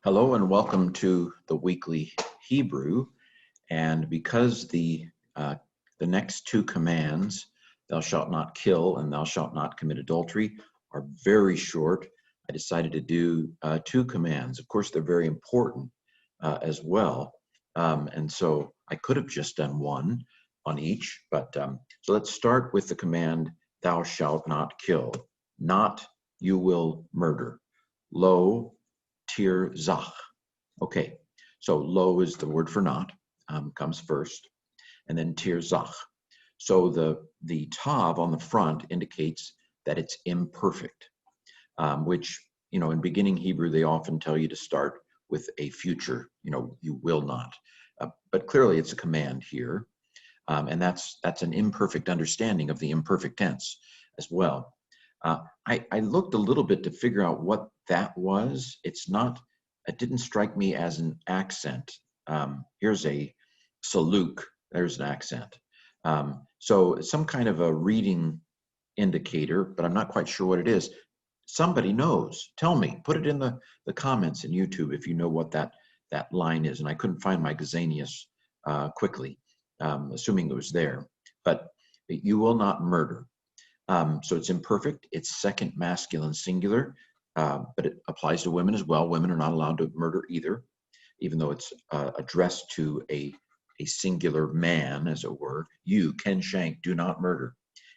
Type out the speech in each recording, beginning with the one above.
Hello and welcome to the weekly Hebrew. And because the next two commands, "Thou shalt not kill" and "Thou shalt not commit adultery," are very short, I decided to do two commands. Of course, they're very important as well, and so I could have just done one on each. But so let's start with the command, "Thou shalt not kill." Not, "You will murder." Lo, tir zach. Okay, so lo is the word for not, comes first, and then tir zach. So the tav on the front indicates that it's imperfect, which, in beginning Hebrew, they often tell you to start with a future, you will not. But clearly it's a command here, and that's an imperfect understanding of the imperfect tense as well. I looked a little bit to figure out what that was. It didn't strike me as an accent. Here's a saluk, there's an accent. So it's some kind of a reading indicator, but I'm not quite sure what it is. Somebody knows. Tell me, put it in the comments in YouTube if you know what that line is. And I couldn't find my Gesenius quickly, assuming it was there. But you will not murder. So it's imperfect. It's second masculine singular, but it applies to women as well. Women are not allowed to murder either, even though it's addressed to a singular man, as it were. You, Ken Shank, do not murder.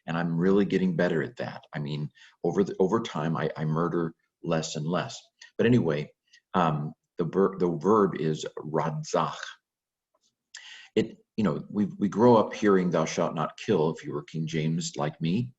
And I'm really getting better at that. I mean, over time, I murder less and less. But anyway, the verb is radzach. We grow up hearing "Thou shalt not kill" if you were King James like me.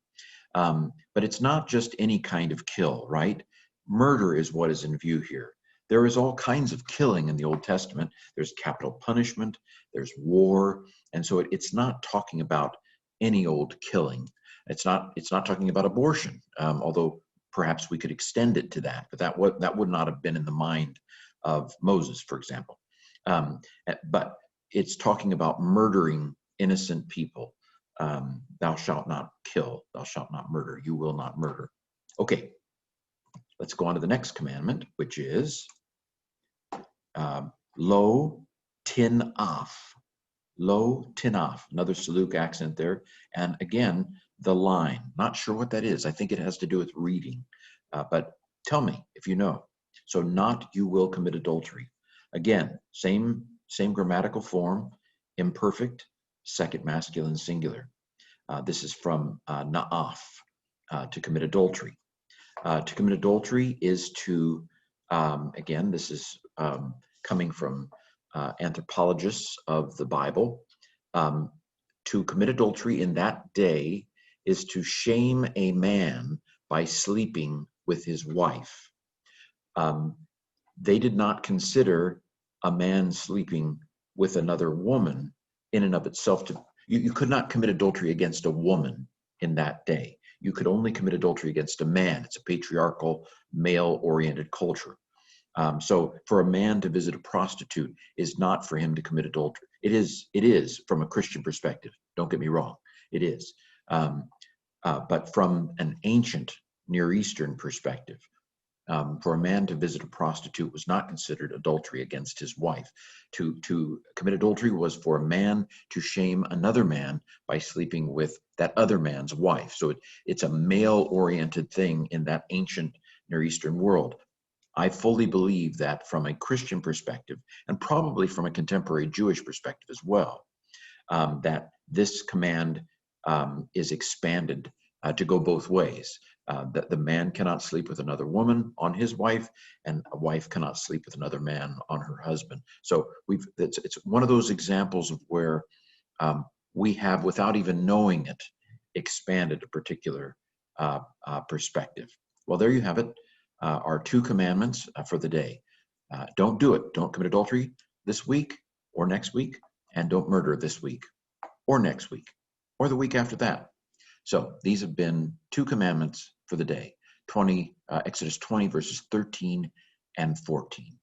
But it's not just any kind of kill, right? Murder is what is in view here. There is all kinds of killing in the Old Testament. There's capital punishment, there's war, and so it's not talking about any old killing. It's not talking about abortion, although perhaps we could extend it to that, but that would not have been in the mind of Moses, for example. But it's talking about murdering innocent people. Thou shalt not kill, thou shalt not murder, you will not murder. Okay, let's go on to the next commandment, which is lo tinaf. Lo tinaf, another saluk accent there. And again, the line, not sure what that is. I think it has to do with reading, but tell me if you know. So not, you will commit adultery. Again, same grammatical form, imperfect, second masculine singular. This is from na'af, to commit adultery. To commit adultery is to, again, this is coming from anthropologists of the Bible. To commit adultery in that day is to shame a man by sleeping with his wife. They did not consider a man sleeping with another woman in and of itself to you could not commit adultery against a woman in that day. You could only commit adultery against a man. It's a patriarchal, male-oriented culture. So for a man to visit a prostitute is not for him to commit adultery. It is from a Christian perspective. Don't get me wrong. It is. But from an ancient Near Eastern perspective, for a man to visit a prostitute was not considered adultery against his wife. To commit adultery was for a man to shame another man by sleeping with that other man's wife. So it's a male-oriented thing in that ancient Near Eastern world. I fully believe that from a Christian perspective, and probably from a contemporary Jewish perspective as well, that this command is expanded to go both ways. That the man cannot sleep with another woman on his wife, and a wife cannot sleep with another man on her husband. So it's one of those examples of where we have, without even knowing it, expanded a particular perspective. Well, there you have it. Our two commandments for the day. Don't do it. Don't commit adultery this week or next week, and don't murder this week or next week or the week after that. So these have been two commandments for the day, Exodus 20, verses 13 and 14.